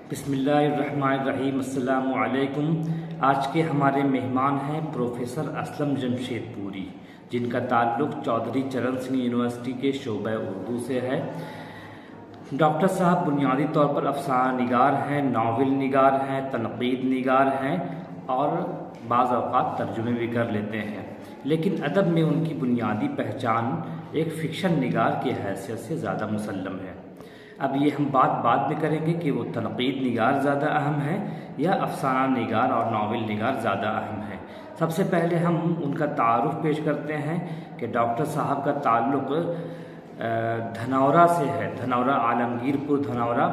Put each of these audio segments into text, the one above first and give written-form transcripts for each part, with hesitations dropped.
بسم اللہ الرحمن الرحیم۔ السلام علیکم۔ آج کے ہمارے مہمان ہیں پروفیسر اسلم جمشید پوری، جن کا تعلق چودھری چرن سنگھ یونیورسٹی کے شعبہ اردو سے ہے۔ ڈاکٹر صاحب بنیادی طور پر افسانہ نگار ہیں، ناول نگار ہیں، تنقید نگار ہیں اور بعض اوقات ترجمے بھی کر لیتے ہیں، لیکن ادب میں ان کی بنیادی پہچان ایک فکشن نگار کی حیثیت سے زیادہ مسلم ہے۔ اب یہ ہم بعد میں کریں گے کہ وہ تنقید نگار زیادہ اہم ہے یا افسانہ نگار اور ناول نگار زیادہ اہم ہے۔ سب سے پہلے ہم ان کا تعارف پیش کرتے ہیں کہ ڈاکٹر صاحب کا تعلق دھنورا سے ہے۔ دھنورا عالمگیر پور دھنورا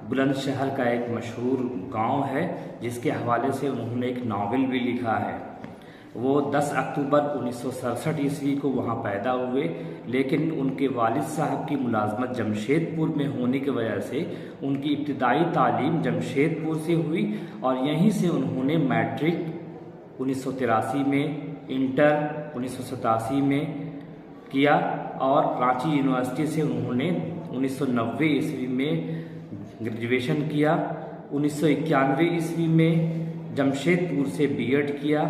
بلند شہر کا ایک مشہور گاؤں ہے، جس کے حوالے سے انہوں نے ایک ناول بھی لکھا ہے۔ وہ 10 اکتوبر 1967 عیسوی کو وہاں پیدا ہوئے، لیکن ان کے والد صاحب کی ملازمت جمشید پور میں ہونے کی وجہ سے ان کی ابتدائی تعلیم جمشید پور سے ہوئی اور یہیں سے انہوں نے میٹرک 1983 میں، انٹر 1987 میں کیا اور رانچی یونیورسٹی سے انہوں نے 1990 عیسوی میں گریجویشن کیا۔ 1991 عیسوی میں جمشید پور سے بی ایڈ کیا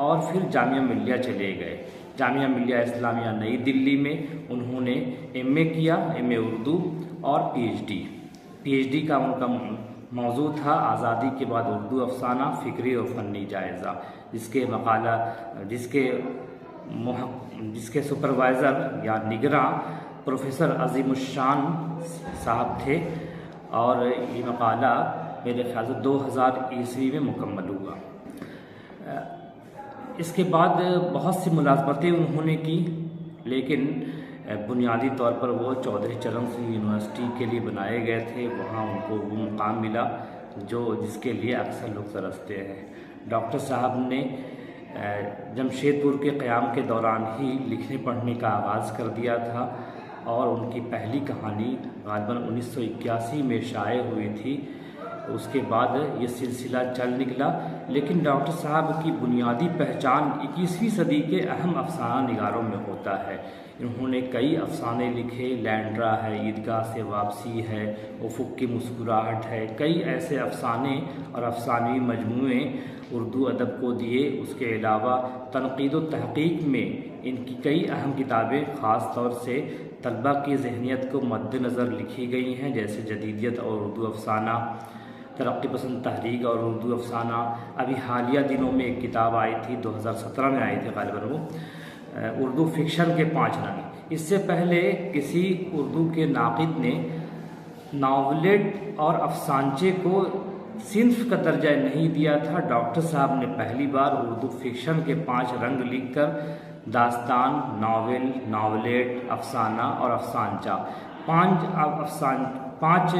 اور پھر جامعہ ملیہ چلے گئے۔ جامعہ ملیہ اسلامیہ نئی دلی میں انہوں نے ایم اے کیا، ایم اے اردو اور پی ایچ ڈی کا ان کا موضوع تھا آزادی کے بعد اردو افسانہ، فکری اور فنی جائزہ، جس کے سپروائزر یا نگراں پروفیسر عظیم الشان صاحب تھے، اور یہ مقالہ میرے خیال سے 2000 عیسوی میں مکمل ہوا۔ اس کے بعد بہت سی ملازمتیں انہوں نے کی، لیکن بنیادی طور پر وہ چودھری چرن سنگھ یونیورسٹی کے لیے بنائے گئے تھے۔ وہاں ان کو وہ مقام ملا جس کے لیے اکثر لوگ ترستے ہیں۔ ڈاکٹر صاحب نے جمشید پور کے قیام کے دوران ہی لکھنے پڑھنے کا آغاز کر دیا تھا اور ان کی پہلی کہانی غالباً 1981 میں شائع ہوئی تھی۔ اس کے بعد یہ سلسلہ چل نکلا، لیکن ڈاکٹر صاحب کی بنیادی پہچان 21ویں صدی کے اہم افسانہ نگاروں میں ہوتا ہے۔ انہوں نے کئی افسانے لکھے، لینڈرا ہے، عیدگاہ سے واپسی ہے، افق کی مسکراہٹ ہے، کئی ایسے افسانے اور افسانوی مجموعے اردو ادب کو دیے۔ اس کے علاوہ تنقید و تحقیق میں ان کی کئی اہم کتابیں خاص طور سے طلباء کی ذہنیت کو مد نظر لکھی گئی ہیں، جیسے جدیدیت اور اردو افسانہ، ترقی پسند تحریک اور اردو افسانہ۔ ابھی حالیہ دنوں میں ایک کتاب آئی تھی، 2017 میں آئی تھی غالباً، وہ اردو فکشن کے 5 رنگ۔ اس سے پہلے کسی اردو کے ناقد نے ناولٹ اور افسانچے کو صنف کا درجہ نہیں دیا تھا۔ ڈاکٹر صاحب نے پہلی بار اردو فکشن کے 5 رنگ لکھ کر داستان، ناول، ناولٹ، افسانہ اور افسانچہ 5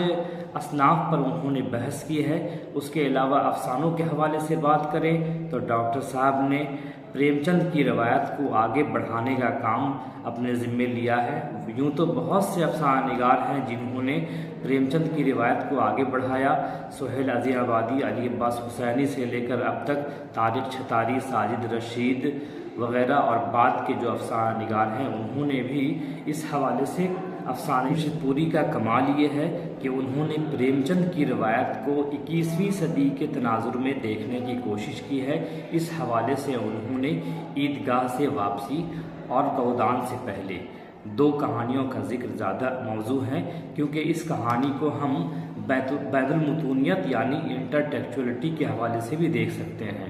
اصناف پر انہوں نے بحث کی ہے۔ اس کے علاوہ افسانوں کے حوالے سے بات کریں تو ڈاکٹر صاحب نے پریم چند کی روایت کو آگے بڑھانے کا کام اپنے ذمے لیا ہے۔ یوں تو بہت سے افسانہ نگار ہیں جنہوں نے پریم چند کی روایت کو آگے بڑھایا۔ سہیل عظیم آبادی، علی عباس حسینی سے لے کر اب تک طارق چھتاری، ساجد رشید وغیرہ اور بعد کے جو افسانہ نگار ہیں، انہوں نے بھی اس حوالے سے افسانہ جمشید پوری کا کمال یہ ہے کہ انہوں نے پریم چند کی روایت کو 21ویں صدی کے تناظر میں دیکھنے کی کوشش کی ہے۔ اس حوالے سے انہوں نے عیدگاہ سے واپسی اور گودان سے پہلے 2 کہانیوں کا ذکر زیادہ موضوع ہے، کیونکہ اس کہانی کو ہم بید المتونیت یعنی انٹرٹیکچولیٹی کے حوالے سے بھی دیکھ سکتے ہیں۔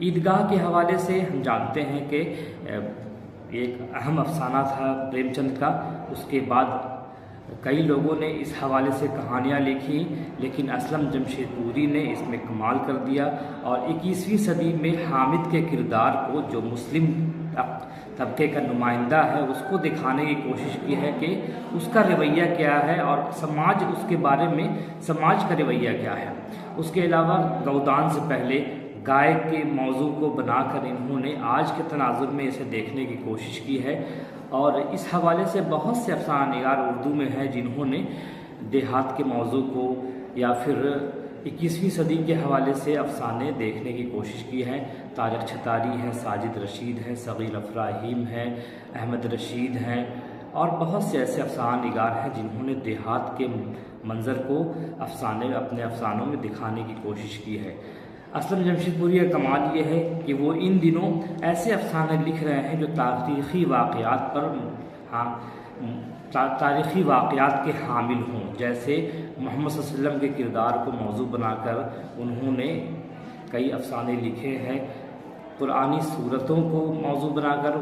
عیدگاہ کے حوالے سے ہم جانتے ہیں کہ ایک اہم افسانہ تھا پریم چند کا۔ اس کے بعد کئی لوگوں نے اس حوالے سے کہانیاں لکھی، لیکن اسلم جمشید پوری نے اس میں کمال کر دیا اور 21ویں صدی میں حامد کے کردار کو، جو مسلم طبقے کا نمائندہ ہے، اس کو دکھانے کی کوشش کی ہے کہ اس کا رویہ کیا ہے اور سماج اس کے بارے میں سماج کا رویہ کیا ہے۔ اس کے علاوہ گودان سے پہلے گائے کے موضوع کو بنا کر انہوں نے آج کے تناظر میں اسے دیکھنے کی کوشش کی ہے، اور اس حوالے سے بہت سے افسانہ نگار اردو میں ہیں جنہوں نے دیہات کے موضوع کو یا پھر 21ویں صدی کے حوالے سے افسانے دیکھنے کی کوشش کی ہے۔ طارق چھتاری ہیں، ساجد رشید ہیں، صغیر افراہیم ہیں، احمد رشید ہیں اور بہت سے ایسے افسانہ نگار ہیں جنہوں نے دیہات کے منظر کو اپنے افسانوں میں دکھانے کی کوشش کی ہے۔ اسلم جمشید پوری کا کمال یہ ہے کہ وہ ان دنوں ایسے افسانے لکھ رہے ہیں جو تاریخی واقعات کے حامل ہوں، جیسے محمد صلی اللہ علیہ وسلم کے کردار کو موضوع بنا کر انہوں نے کئی افسانے لکھے ہیں، قرآنی صورتوں کو موضوع بنا کر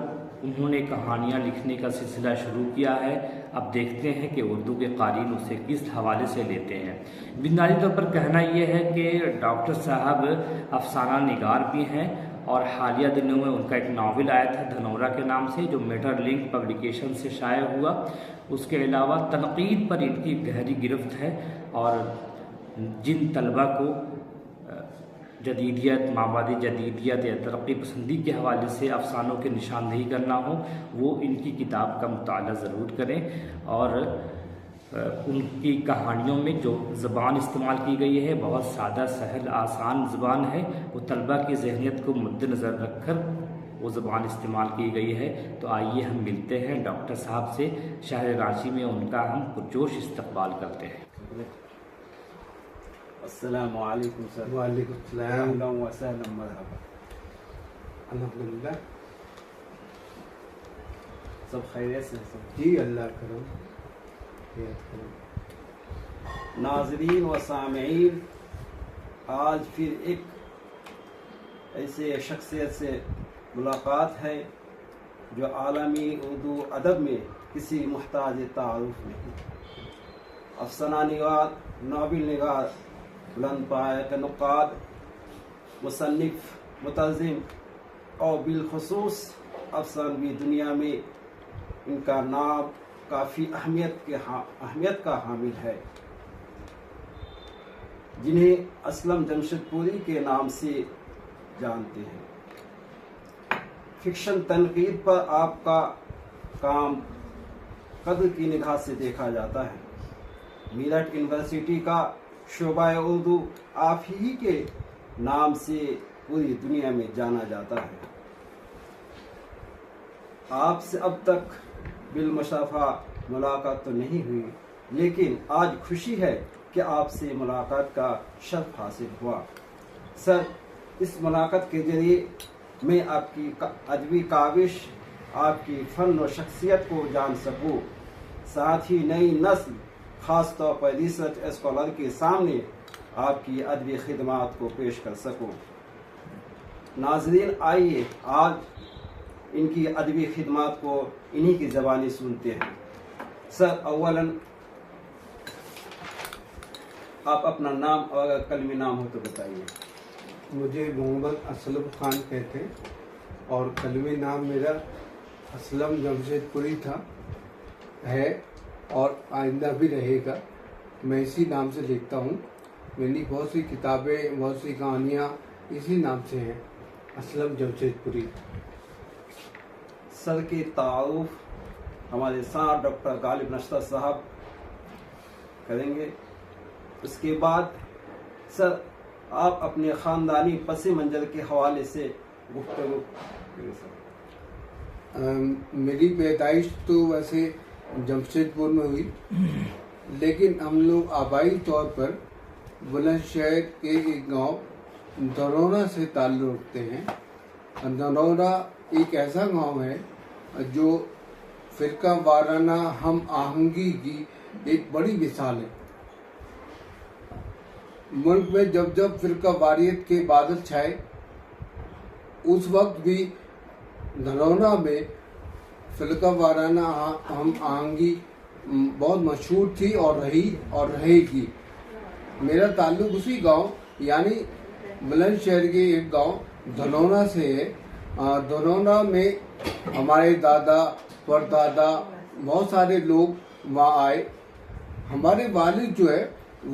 انہوں نے کہانیاں لکھنے کا سلسلہ شروع کیا ہے۔ اب دیکھتے ہیں کہ اردو کے قارئین اسے کس حوالے سے لیتے ہیں۔ بنیادی طور پر کہنا یہ ہے کہ ڈاکٹر صاحب افسانہ نگار بھی ہیں، اور حالیہ دنوں میں ان کا ایک ناول آیا تھا دھنورا کے نام سے، جو میٹر لنک پبلیکیشن سے شائع ہوا۔ اس کے علاوہ تنقید پر ان کی گہری گرفت ہے، اور جن طلبہ کو جدیدیت، مابعدی جدیدیت یا ترقی پسندی کے حوالے سے افسانوں کی نشاندہی کرنا ہو، وہ ان کی کتاب کا مطالعہ ضرور کریں، اور ان کی کہانیوں میں جو زبان استعمال کی گئی ہے بہت سادہ سہل آسان زبان ہے، وہ طلبہ کی ذہنیت کو مد نظر رکھ کر وہ زبان استعمال کی گئی ہے۔ تو آئیے ہم ملتے ہیں ڈاکٹر صاحب سے، شہر رانچی میں ان کا ہم پرجوش استقبال کرتے ہیں۔ السلام علیکم سر۔ وعلیکم السلام۔ اہلا وسہلا، مرحبا۔ الحمدللہ، سب خیریت سے سر؟ جی اللہ کرم۔ ناظرین و سامعین، آج پھر ایک ایسے شخصیت سے ملاقات ہے جو عالمی اردو ادب میں کسی محتاج تعارف نہیں۔ افسانہ نگار، ناول نگار، بلند پایہ کے نقاد، مصنف، مترجم اور بالخصوص افسانوی دنیا میں ان کا نام کافی اہمیت کا حامل ہے، جنہیں اسلم جمشید پوری کے نام سے جانتے ہیں۔ فکشن تنقید پر آپ کا کام قدر کی نگاہ سے دیکھا جاتا ہے۔ میرٹھ یونیورسٹی کا شعبہ اردو آپ ہی کے نام سے پوری دنیا میں جانا جاتا ہے۔ آپ سے اب تک بالمشافہ ملاقات تو نہیں ہوئی، لیکن آج خوشی ہے کہ آپ سے ملاقات کا شرف حاصل ہوا۔ سر، اس ملاقات کے ذریعے میں آپ کی ادبی کاوش، آپ کی فن و شخصیت کو جان سکوں، ساتھ ہی نئی نسل، خاص طور پر ریسرچ اسکالر کے سامنے آپ کی ادبی خدمات کو پیش کر سکوں۔ ناظرین، آئیے آج ان کی ادبی خدمات کو انہی کی زبانی سنتے ہیں۔ سر، اولاً آپ اپنا نام اور اگر کلمی نام ہو تو بتائیے۔ مجھے محمد اسلم خان کہتے ہیں، اور کلمی نام میرا اسلم جمشید پوری ہے، اور آئندہ بھی رہے گا۔ میں اسی نام سے لکھتا ہوں۔ میری بہت سی کتابیں، بہت سی کہانیاں اسی نام سے ہیں، اسلم جمشید پوری۔ سر کے تعارف ہمارے ساتھ ڈاکٹر غالب نشتر صاحب کریں گے۔ اس کے بعد سر آپ اپنے خاندانی پس منظر کے حوالے سے گفتگو کریں۔ میری پیدائش تو ویسے جمشید پور میں ہوئی، لیکن ہم لوگ آبائی طور پر بلند شہر کے ایک گاؤں دھنورا سے تعلق رکھتے ہیں۔ دھنورا ایک ایسا گاؤں ہے جو فرقہ وارانہ ہم آہنگی کی ایک بڑی مثال ہے۔ ملک میں جب جب فرقہ واریت کے بادل چھائے، اس وقت بھی دھنورا میں فرقہ وارانہ ہم آہنگی بہت مشہور تھی اور رہے گی۔ میرا تعلق اسی گاؤں یعنی بلند شہر کے ایک گاؤں دھنورا سے ہے۔ دھنورا میں ہمارے دادا پردادا بہت سارے لوگ وہاں آئے۔ ہمارے والد جو ہے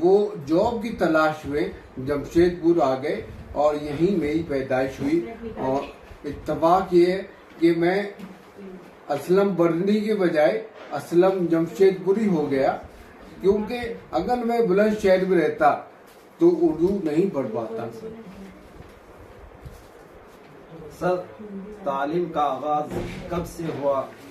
وہ جاب کی تلاش میں جمشید پور آ گئے، اور یہیں میری پیدائش ہوئی۔ اور اتفاق یہ ہے کہ میں اسلم برنی کے بجائے اسلم جمشید پوری ہو گیا، کیونکہ اگر میں بلند شہر میں رہتا تو اردو نہیں پڑھ پاتا۔ سر، تعلیم کا آغاز کب سے ہوا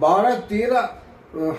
12-13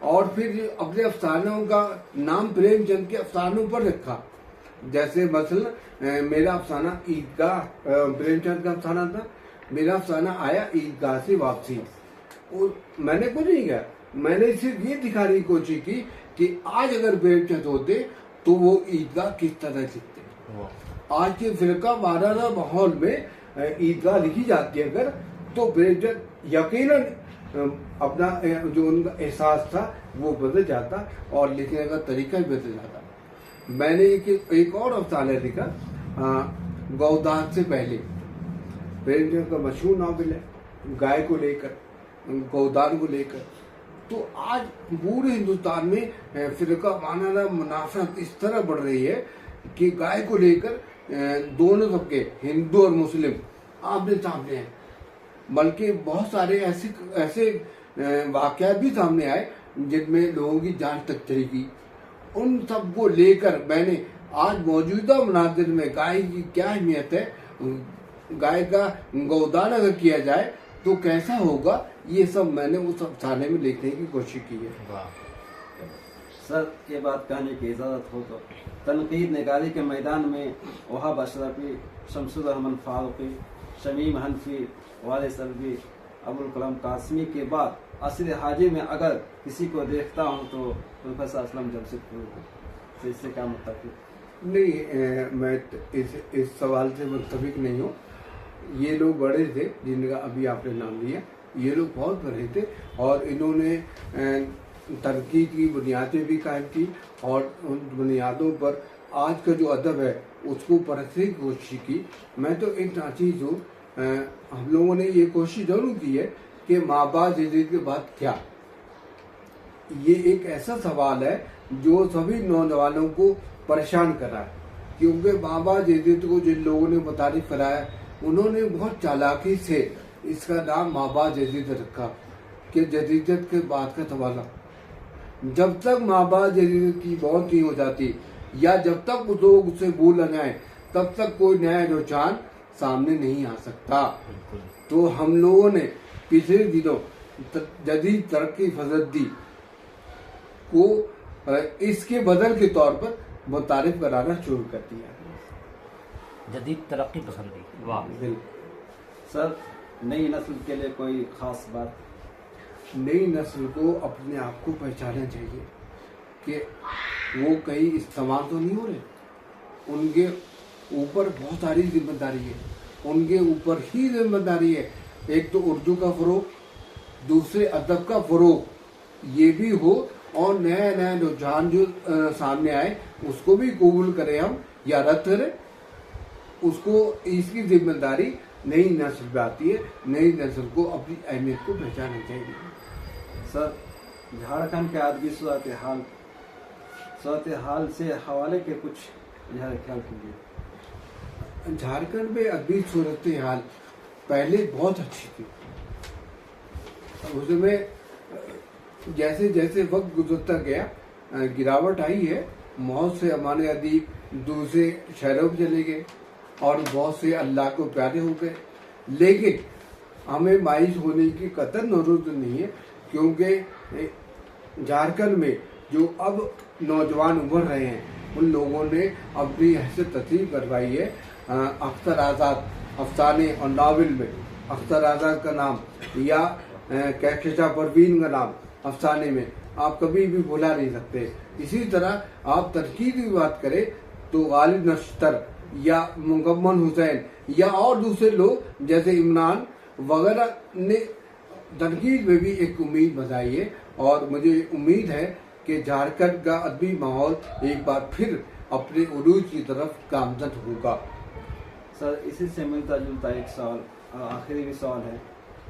اور پھر اپنے افسانوں کا نام پریم چند کے افسانوں پر رکھا. جیسے مثلا میرا افسانہ عیدگاہ، پریم چند کا افسانہ تھا، میرا افسانہ آیا عیدگاہ سے واپسی. میں نے کچھ نہیں کہا، میں نے صرف یہ دکھانے کی کوشش کی کہ آج اگر پریم چند ہوتے تو وہ عیدگاہ کس طرح لکھتے. آج کے فرقہ وارانہ ماحول میں عیدگاہ لکھی جاتی ہے اگر، تو پریم چند یقیناً اپنا جو ان کا احساس تھا وہ بدل جاتا اور لکھنے کا طریقہ بھی بدل جاتا. میں نے ایک اور افسانہ لکھا گودان سے پہلے. پریم چند کا مشہور ناول ہے گائے کو لے کر، گودان کو لے کر. تو آج پورے ہندوستان میں فرقہ وارانہ منافرت اس طرح بڑھ رہی ہے کہ گائے کو لے کر دونوں طبقے ہندو اور مسلم آمنے سامنے ہیں. بلکہ بہت سارے ایسے واقعات بھی سامنے آئے جن میں لوگوں کی جان تک چلی گئی. ان سب کو لے کر میں نے آج موجودہ مناظر میں گائے کی کیا اہمیت ہے، گائے کا گودان اگر کیا جائے تو کیسا ہوگا، یہ سب میں نے اس افسانے میں لکھنے کی کوشش کی ہے. سر یہ بات کہنے کی اجازت ہو تو تنقید نگاری کے میدان میں وہاب اشرفی، شمس الرحمن فاروقی، شمیم حنفی، والد سلبی، ابوالکلام قاسمی کے بعد عصر حاضر میں اگر کسی کو دیکھتا ہوں تو پروفیسر اسلم جمشیدپور سے. اس سے کیا متفق؟ نہیں، میں اس سوال سے متفق نہیں ہوں. یہ لوگ بڑے تھے جن کا ابھی آپ نے نام لیا، یہ لوگ بہت بڑے تھے اور انہوں نے تنقید کی بنیادیں بھی قائم کی اور ان بنیادوں پر آج کا جو ادب ہے اس کو پرکھنے کی کوشش کی. میں تو ایک ناچیز ہوں. ہم لوگوں نے یہ کوشش ضرور کی ہے کہ ماں باپ جدید کے بعد کیا. یہ ایک ایسا سوال ہے جو سبھی نوجوانوں کو پریشان کر رہا ہے، کیونکہ ماں باپ جدید کو جن لوگوں نے متعارف کرایا انہوں نے بہت چالاکی سے اس کا نام ماں باپ جدید رکھا کہ جدیدیت کے بعد کا سوال. جب تک ماں باپ جدید کی موت نہیں ہو جاتی یا جب تک لوگ اسے بھول نہ جائیں تب تک کوئی نیا رجحان سامنے نہیں آ سکتا. تو ہم لوگوں نے پچھلے دنوں جدید ترقی پسندی کو اس کے بدل کے طور پر متعارف کرانا شروع کر دیا. جدید ترقی پسندی، واہ. سر نئی نسل کے لیے کوئی خاص بات؟ نئی نسل کو اپنے آپ کو پہچاننا چاہیے کہ وہ کہیں استعمال تو نہیں ہو رہے. ان کے اوپر بہت ساری ذمہ داری ہے، ان کے اوپر ہی ذمہ داری ہے. ایک تو اردو کا فروغ، دوسرے ادب کا فروغ یہ بھی ہو اور نیا نیا رجحان جو سامنے آئے اس کو بھی قبول کریں ہم یا رد کریں. اس کو اس کی ذمہ داری نئی نسل پہ آتی ہے. نئی نسل کو اپنی اہمیت کو پہچاننا چاہیے. سر جھارکھنڈ کے ادبی صورتحال سے حوالے کے کچھ اظہار خیال کیجیے. جھارکھنڈ میں ادبی صورتحال پہلے بہت اچھی تھی. اس میں جیسے جیسے وقت گزرتا گیا گراوٹ آئی ہے. بہت سے ہمارے ادیب دوسرے شہروں میں چلے گئے اور بہت سے اللہ کو پیارے ہو گئے. لیکن ہمیں مایوس ہونے کی قطعاً ضرورت نہیں ہے، کیونکہ جھارکھنڈ میں جو اب نوجوان ابھر رہے ہیں ان لوگوں نے اپنی حیثیت تسلیم کروائی ہے. اختر آزاد افسانے اور ناول میں اختر آزاد کا نام یا کہکشاں پروین کا نام افسانے میں آپ کبھی بھی بھلا نہیں سکتے. اسی طرح آپ تنقید کی بات کریں تو غالب نشتر یا مکمل حسین یا اور دوسرے لوگ جیسے عمران وغیرہ نے تنقید میں بھی ایک امید بتائی ہے. اور مجھے امید ہے کہ جھارکھنڈ کا ادبی ماحول ایک بار پھر اپنے عروج کی طرف گامزن ہوگا. سر اسی سے ملتا جلتا ایک سوال اور آخری بھی سوال ہے.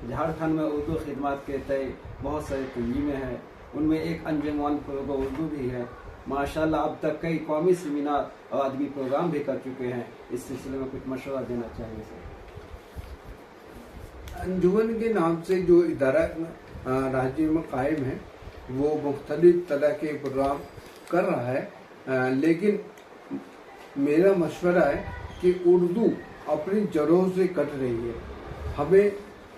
جھارکھنڈ میں اردو خدمات کے تئیں بہت ساری تنظیمیں ہیں، ان میں ایک انجمن فروغ اردو بھی ہے. ماشاءاللہ اب تک کئی قومی سیمینار اور ادبی پروگرام بھی کر چکے ہیں. اس سلسلے میں کچھ مشورہ دینا چاہیں گے سر؟ انجمن کے نام سے جو ادارہ راجیہ میں قائم ہے وہ مختلف طرح کے پروگرام کر رہا ہے. لیکن میرا مشورہ ہے کہ اردو اپنی جڑوں سے کٹ رہی ہے. ہمیں